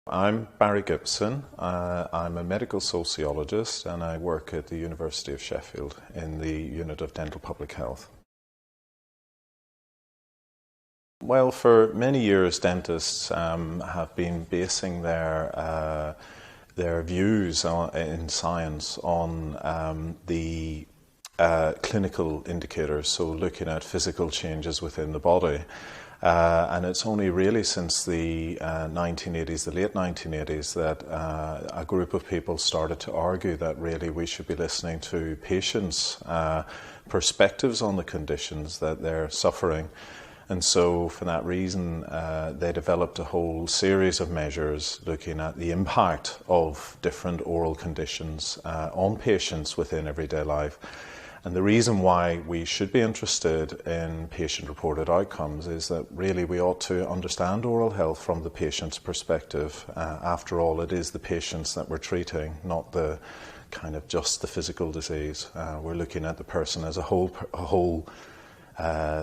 I'm Barry Gibson. I'm a medical sociologist and I work at the University of Sheffield in the unit of dental public health. Well, for many years dentists have been basing their views in science on the clinical indicators, so looking at physical changes within the body. And it's only really since the 1980s, the late 1980s, that a group of people started to argue that really we should be listening to patients' perspectives on the conditions that they're suffering. And so for that reason, they developed a whole series of measures looking at the impact of different oral conditions on patients within everyday life. And the reason why we should be interested in patient-reported outcomes is that really we ought to understand oral health from the patient's perspective. After all, it is the patients that we're treating, not the kind of just the physical disease. We're looking at the person as a whole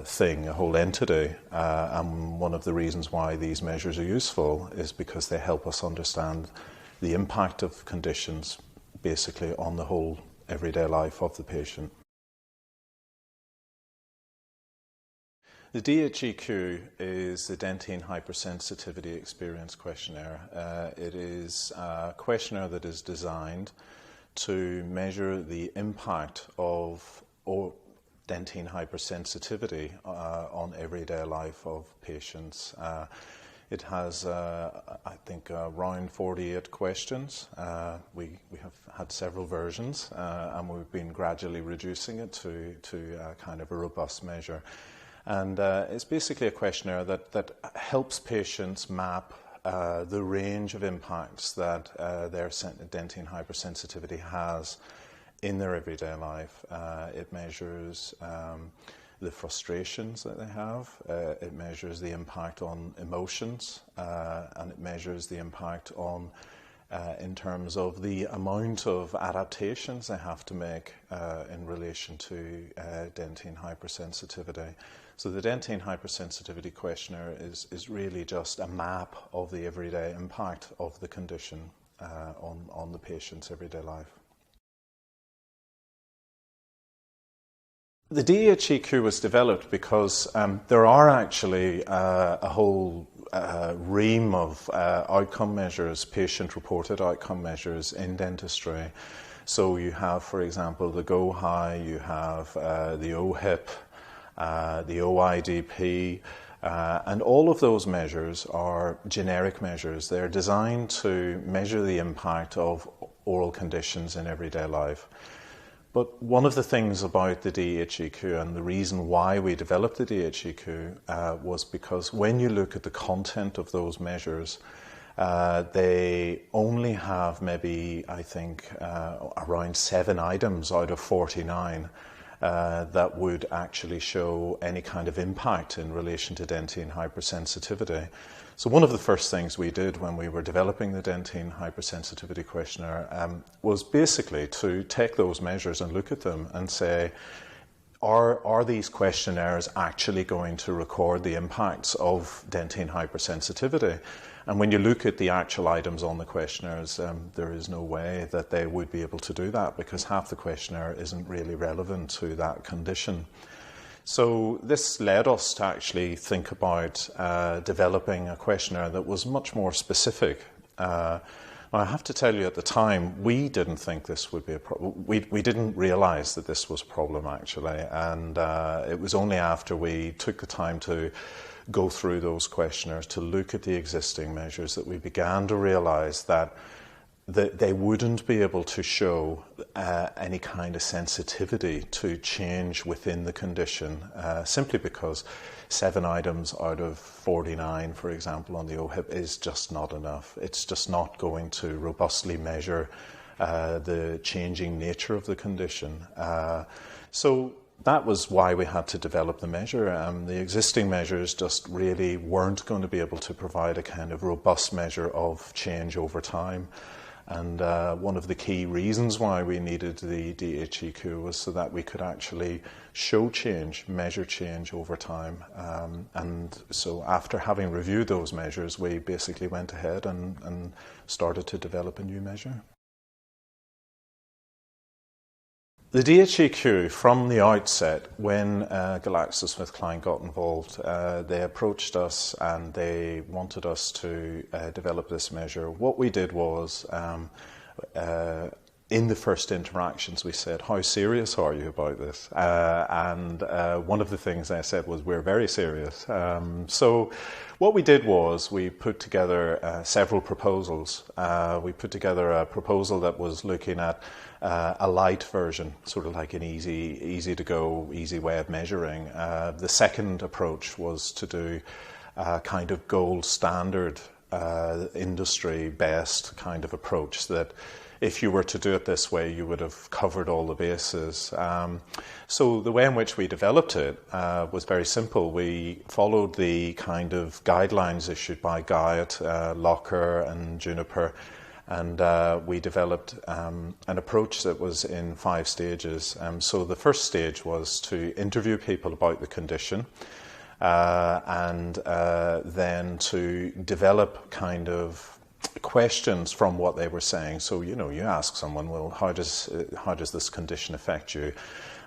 thing, a whole entity. And one of the reasons why these measures are useful is because they help us understand the impact of conditions basically on the whole everyday life of the patient. The DHEQ is the Dentine Hypersensitivity Experience Questionnaire. It is a questionnaire that is designed to measure the impact of dentine hypersensitivity on everyday life of patients. It has, I think, around 48 questions. We have had several versions, and we've been gradually reducing it to kind of a robust measure. And it's basically a questionnaire that helps patients map the range of impacts that their dentine hypersensitivity has in their everyday life. It measures the frustrations that they have, it measures the impact on emotions, and it measures the impact on in terms of the amount of adaptations they have to make in relation to dentine hypersensitivity. So the Dentine Hypersensitivity Questionnaire is really just a map of the everyday impact of the condition on the patient's everyday life. The DHEQ was developed because there are actually a whole ream of outcome measures, patient-reported outcome measures in dentistry. So you have, for example, the GO-HI, you have the OHIP, the OIDP, and all of those measures are generic measures. They're designed to measure the impact of oral conditions in everyday life. But one of the things about the DHEQ and the reason why we developed the DHEQ was because when you look at the content of those measures, they only have maybe, I think, around 7 items out of 49 that would actually show any kind of impact in relation to dentine hypersensitivity. So one of the first things we did when we were developing the Dentine Hypersensitivity Questionnaire was basically to take those measures and look at them and say, are these questionnaires actually going to record the impacts of dentine hypersensitivity? And when you look at the actual items on the questionnaires, there is no way that they would be able to do that because half the questionnaire isn't really relevant to that condition. So this led us to actually think about developing a questionnaire that was much more specific. I have to tell you, at the time, we didn't think this would be a problem. We didn't realize that this was a problem, actually. And it was only after we took the time to go through those questionnaires to look at the existing measures that we began to realize that they wouldn't be able to show any kind of sensitivity to change within the condition, simply because 7 items out of 49, for example, on the OHIP is just not enough. It's just not going to robustly measure the changing nature of the condition. So that was why we had to develop the measure. The existing measures just really weren't going to be able to provide a kind of robust measure of change over time. And one of the key reasons why we needed the DHEQ was so that we could actually show change, measure change over time. And so after having reviewed those measures, we basically went ahead and started to develop a new measure. The DHEQ, from the outset, when GlaxoSmithKline got involved, they approached us and they wanted us to develop this measure. What we did was, in the first interactions, we said, how serious are you about this? And one of the things I said was, we're very serious. So what we did was we put together several proposals. We put together a proposal that was looking at a light version, sort of like an easy to go, easy way of measuring. The second approach was to do a kind of gold standard, industry-based kind of approach that if you were to do it this way, you would have covered all the bases. So the way in which we developed it was very simple. We followed the kind of guidelines issued by Guyot, Locker and Juniper, and we developed an approach that was in 5 stages. So the first stage was to interview people about the condition, and then to develop kind of questions from what they were saying. So, you know, you ask someone, well, how does this condition affect you?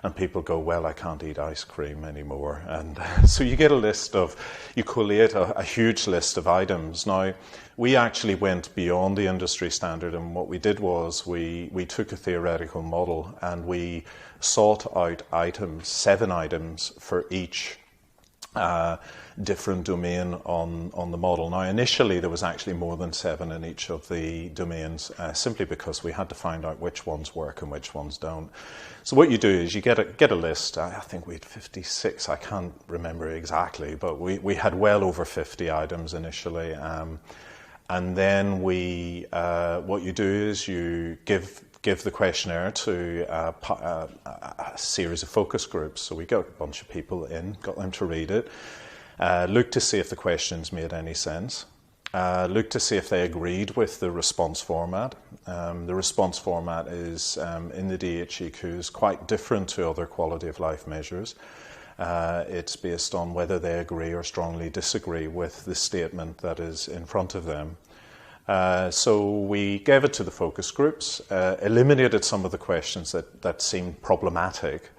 And people go, well, I can't eat ice cream anymore. And so you get you collate a huge list of items. Now, we actually went beyond the industry standard, and what we did was we took a theoretical model and we sought out 7 items for each different domain on the model. Now, initially there was actually more than 7 in each of the domains, simply because we had to find out which ones work and which ones don't. So what you do is you get a list. I think we had 56. I can't remember exactly, but we had well over 50 items initially. And then what you do is you give the questionnaire to a series of focus groups. So we got a bunch of people in, got them to read it, look to see if the questions made any sense, look to see if they agreed with the response format. The response format is, in the DHEQ, is quite different to other quality of life measures. It's based on whether they agree or strongly disagree with the statement that is in front of them. So we gave it to the focus groups, eliminated some of the questions that seemed problematic,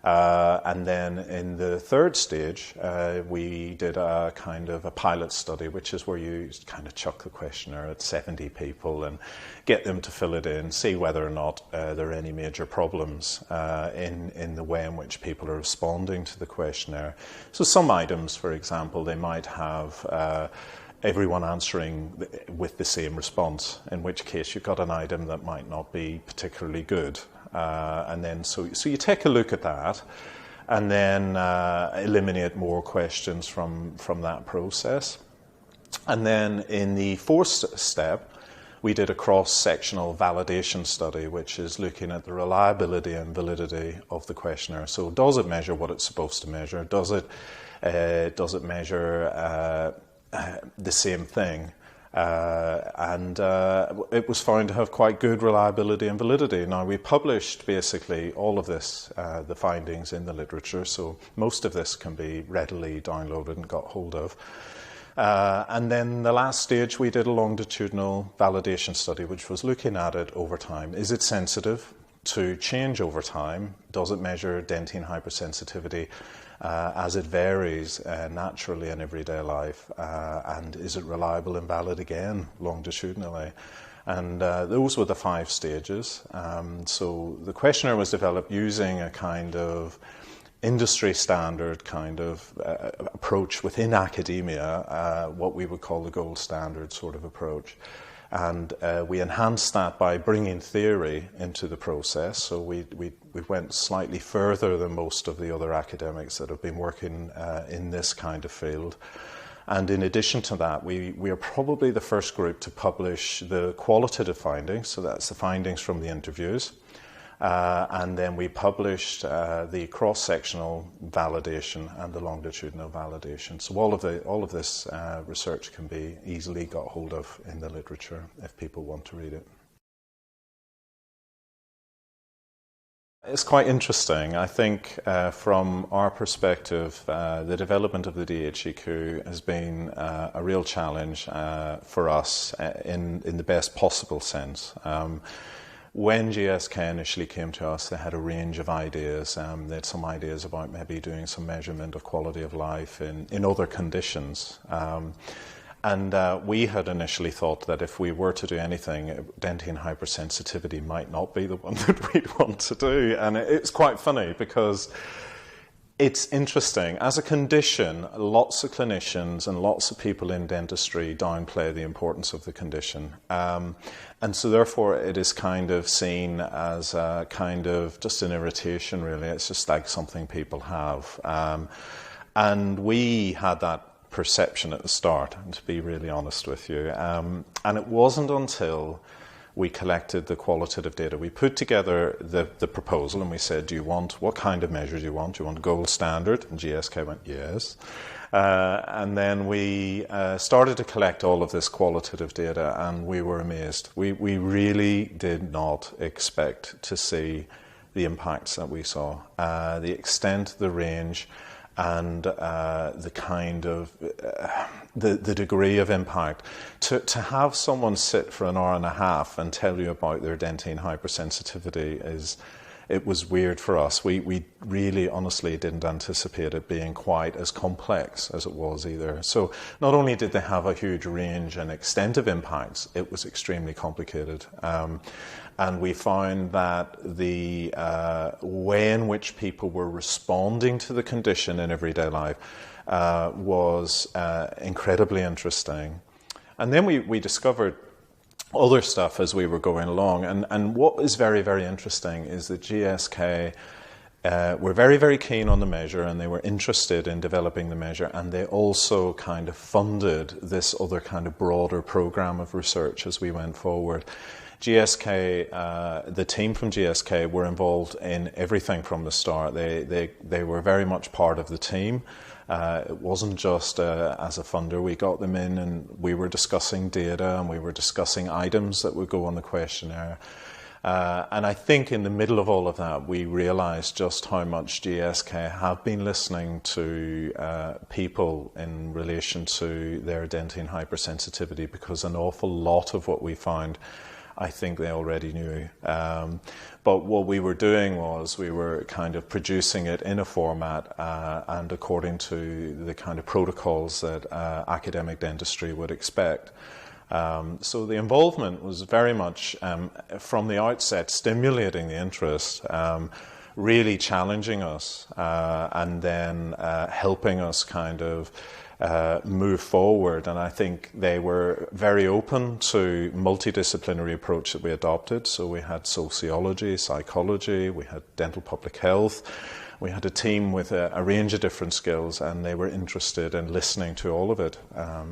and then in the third stage we did a kind of a pilot study, which is where you kind of chuck the questionnaire at 70 people and get them to fill it in, see whether or not there are any major problems in the way in which people are responding to the questionnaire. So some items, for example, they might have everyone answering with the same response, in which case you've got an item that might not be particularly good. And then so you take a look at that and then eliminate more questions from that process. And then in the fourth step, we did a cross-sectional validation study, which is looking at the reliability and validity of the questionnaire. So does it measure what it's supposed to measure? Does it measure the same thing? And it was found to have quite good reliability and validity. Now, we published basically all of this, the findings, in the literature, so most of this can be readily downloaded and got hold of. And then the last stage, we did a longitudinal validation study, which was looking at it over time. Is it sensitive to change over time? Does it measure dentine hypersensitivity as it varies naturally in everyday life? And is it reliable and valid again longitudinally? And those were the 5 stages. So the questionnaire was developed using a kind of industry standard kind of approach within academia, what we would call the gold standard sort of approach. And we enhanced that by bringing theory into the process. So we went slightly further than most of the other academics that have been working in this kind of field. And in addition to that, we are probably the first group to publish the qualitative findings. So that's the findings from the interviews. And then we published the cross-sectional validation and the longitudinal validation. So all of this research can be easily got hold of in the literature if people want to read it. It's quite interesting. I think from our perspective, the development of the DHEQ has been a real challenge for us in the best possible sense. When GSK initially came to us, they had a range of ideas. They had some ideas about maybe doing some measurement of quality of life in other conditions. And we had initially thought that if we were to do anything, dentine hypersensitivity might not be the one that we'd want to do. And it's quite funny because it's interesting. As a condition, lots of clinicians and lots of people in dentistry downplay the importance of the condition. And so therefore it is kind of seen as a kind of just an irritation, really. It's just like something people have. And we had that perception at the start, and to be really honest with you. And it wasn't until we collected the qualitative data. We put together the proposal and we said, what kind of measure do you want? Do you want gold standard? And GSK went, yes. And then we started to collect all of this qualitative data, and we were amazed. We really did not expect to see the impacts that we saw. The extent, the range, and the kind of the degree of impact. To have someone sit for an hour and a half and tell you about their dentine hypersensitivity it was weird for us. We really honestly didn't anticipate it being quite as complex as it was either. So not only did they have a huge range and extent of impacts, it was extremely complicated. And we found that the way in which people were responding to the condition in everyday life was incredibly interesting. And then we discovered other stuff as we were going along. And what is very, very interesting is that GSK were very, very keen on the measure, and they were interested in developing the measure, and they also kind of funded this other kind of broader program of research as we went forward. GSK, the team from GSK were involved in everything from the start. They were very much part of the team. It wasn't just as a funder. We got them in and we were discussing data and we were discussing items that would go on the questionnaire. And I think in the middle of all of that, we realized just how much GSK have been listening to people in relation to their dentine hypersensitivity, because an awful lot of what we found, I think they already knew. But what we were doing was we were kind of producing it in a format and according to the kind of protocols that academic dentistry would expect. So the involvement was very much, from the outset, stimulating the interest, really challenging us, and then helping us kind of move forward. And I think they were very open to multidisciplinary approach that we adopted. So we had sociology, psychology, we had dental public health. We had a team with a range of different skills, and they were interested in listening to all of it.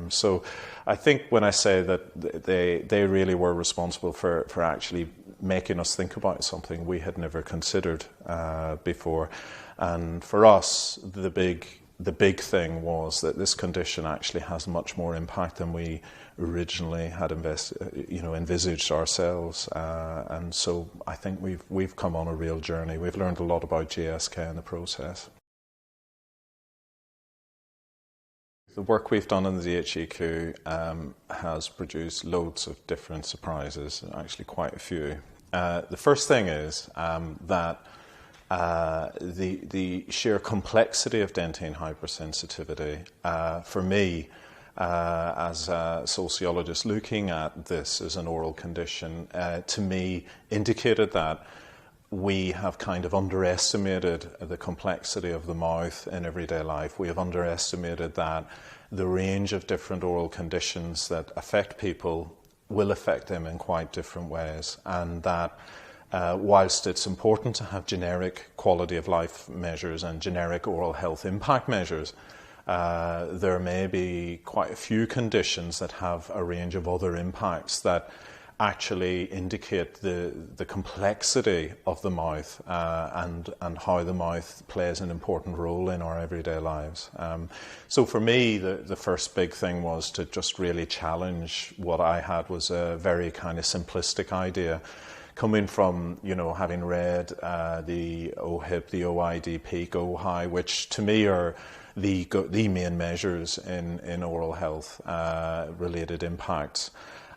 So I think when I say that they really were responsible for actually making us think about something we had never considered before. And for us, the big thing was that this condition actually has much more impact than we originally had envisaged ourselves, and so I think we've come on a real journey. We've learned a lot about GSK in the process. The work we've done in the DHEQ has produced loads of different surprises, actually quite a few. The first thing is that the sheer complexity of dentine hypersensitivity, for me, as a sociologist looking at this as an oral condition, to me indicated that we have kind of underestimated the complexity of the mouth in everyday life. We have underestimated that the range of different oral conditions that affect people will affect them in quite different ways, and that whilst it's important to have generic quality of life measures and generic oral health impact measures, there may be quite a few conditions that have a range of other impacts that actually indicate the complexity of the mouth and how the mouth plays an important role in our everyday lives. So for me, the first big thing was to just really challenge what I had was a very kind of simplistic idea, coming from, you know, having read the OHIP, the OID, peak, OHI, which to me are the main measures in oral health related impacts,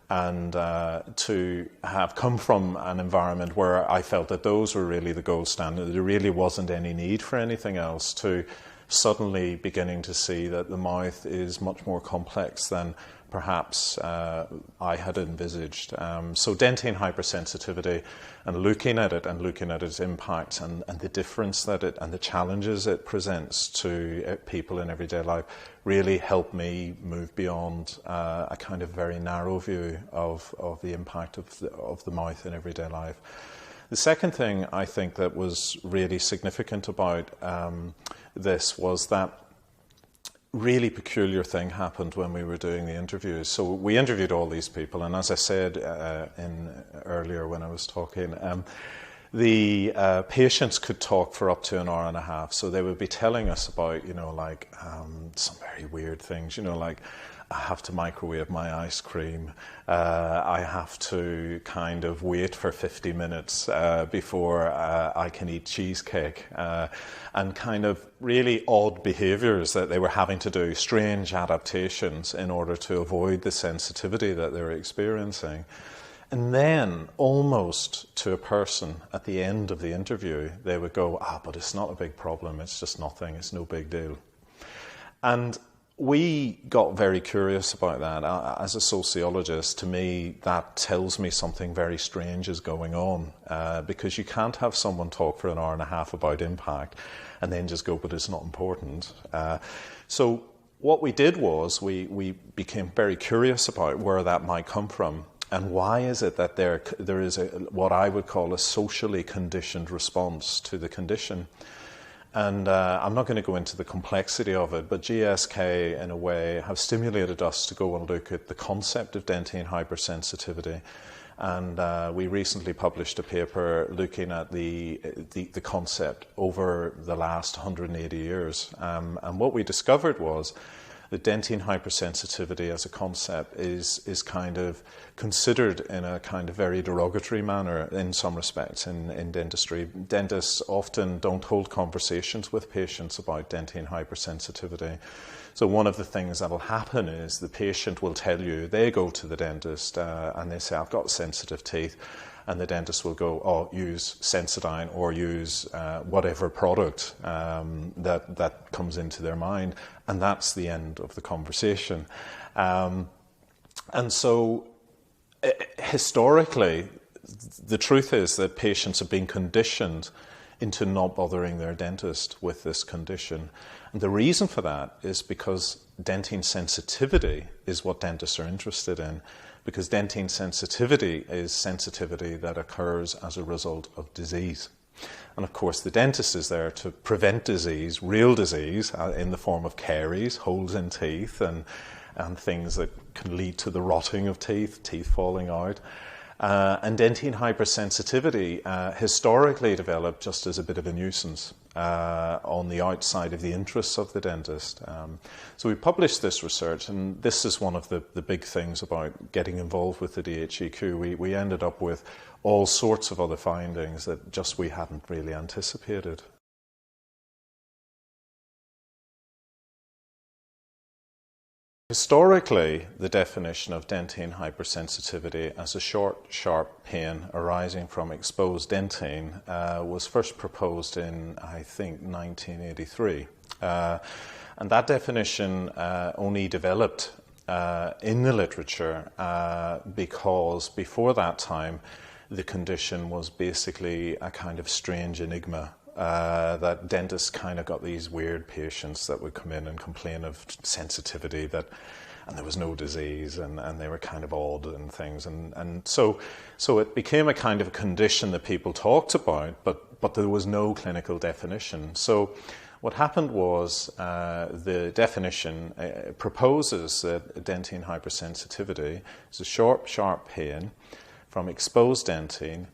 and to have come from an environment where I felt that those were really the gold standard, there really wasn't any need for anything else, to suddenly beginning to see that the mouth is much more complex than perhaps I had envisaged. So dentine hypersensitivity, and looking at it and looking at its impacts and the difference that it and the challenges it presents to people in everyday life really helped me move beyond a kind of very narrow view of the impact of the mouth in everyday life. The second thing I think that was really significant about this was that really peculiar thing happened when we were doing the interviews. So we interviewed all these people, and as I said earlier when I was talking, the patients could talk for up to an hour and a half. So they would be telling us about, you know, like some very weird things, you know, like, I have to microwave my ice cream. I have to kind of wait for 50 minutes before I can eat cheesecake. And kind of really odd behaviours that they were having to do, strange adaptations in order to avoid the sensitivity that they were experiencing. And then, almost to a person at the end of the interview, they would go, but it's not a big problem, it's just nothing, it's no big deal. And we got very curious about that. As a sociologist, to me, that tells me something very strange is going on, because you can't have someone talk for an hour and a half about impact and then just go, but it's not important. So what we did was we became very curious about where that might come from, and why is it that there is what I would call a socially conditioned response to the condition. And I'm not going to go into the complexity of it, but GSK, in a way, have stimulated us to go and look at the concept of dentine hypersensitivity. And we recently published a paper looking at the concept over the last 180 years. And what we discovered was that dentine hypersensitivity as a concept is kind of considered in a kind of very derogatory manner in some respects in dentistry. Dentists often don't hold conversations with patients about dentine hypersensitivity. So one of the things that will happen is the patient will tell you, they go to the dentist and they say, I've got sensitive teeth. And the dentist will go, use Sensodyne or use whatever product that comes into their mind. And that's the end of the conversation. And so historically, the truth is that patients have been conditioned into not bothering their dentist with this condition. And the reason for that is because dentine sensitivity is what dentists are interested in. Because dentine sensitivity is sensitivity that occurs as a result of disease. And of course the dentist is there to prevent disease, real disease, in the form of caries, holes in teeth, and things that can lead to the rotting of teeth falling out. And dentine hypersensitivity historically developed just as a bit of a nuisance on the outside of the interests of the dentist. So we published this research, and this is one of the big things about getting involved with the DHEQ. We ended up with all sorts of other findings that just we hadn't really anticipated. Historically, the definition of dentine hypersensitivity as a short, sharp pain arising from exposed dentine was first proposed in, I think, 1983. And that definition only developed in the literature because before that time, the condition was basically a kind of strange enigma. That dentists kind of got these weird patients that would come in and complain of sensitivity, and there was no disease, and they were kind of odd and things, and so it became a kind of a condition that people talked about, but there was no clinical definition. So what happened was the definition proposes that dentine hypersensitivity is a short, sharp pain from exposed dentine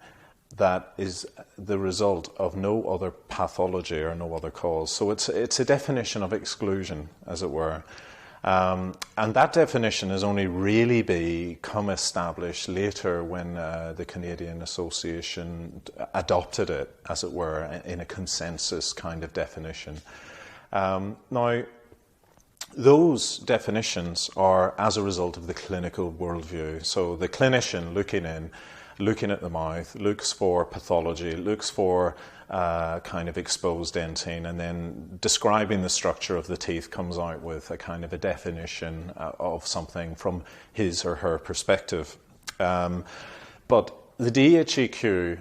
that is the result of no other pathology or no other cause. So it's a definition of exclusion, as it were. And that definition has only really become established later when the Canadian Association adopted it, as it were, in a consensus kind of definition. Now, those definitions are as a result of the clinical worldview. So the clinician looking at the mouth, looks for pathology, looks for kind of exposed dentin, and then describing the structure of the teeth comes out with a kind of a definition of something from his or her perspective. But the DHEQ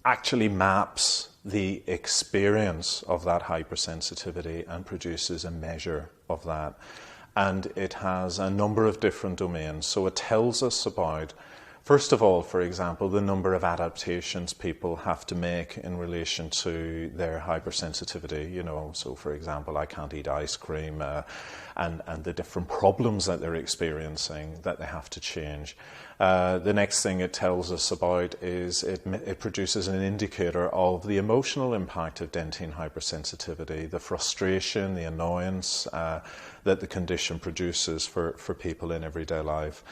actually maps the experience of that hypersensitivity and produces a measure of that. And it has a number of different domains. So it tells us about, first of all, for example, the number of adaptations people have to make in relation to their hypersensitivity. You know, so for example, I can't eat ice cream, and the different problems that they're experiencing that they have to change. The next thing it tells us about is it produces an indicator of the emotional impact of dentin hypersensitivity, the frustration, the annoyance that the condition produces for people in everyday life.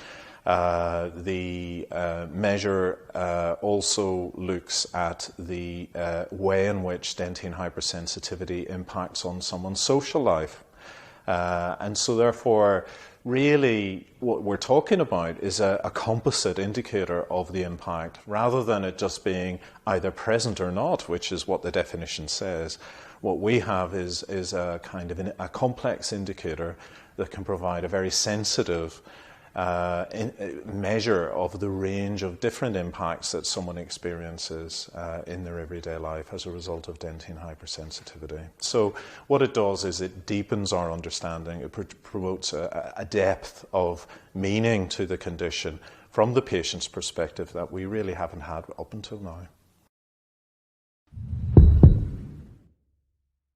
The measure also looks at the way in which dentin hypersensitivity impacts on someone's social life. And so therefore, really what we're talking about is a composite indicator of the impact, rather than it just being either present or not, which is what the definition says. What we have is a kind of a complex indicator that can provide a very sensitive measure of the range of different impacts that someone experiences in their everyday life as a result of dentin hypersensitivity. So what it does is it deepens our understanding. It promotes a depth of meaning to the condition from the patient's perspective that we really haven't had up until now.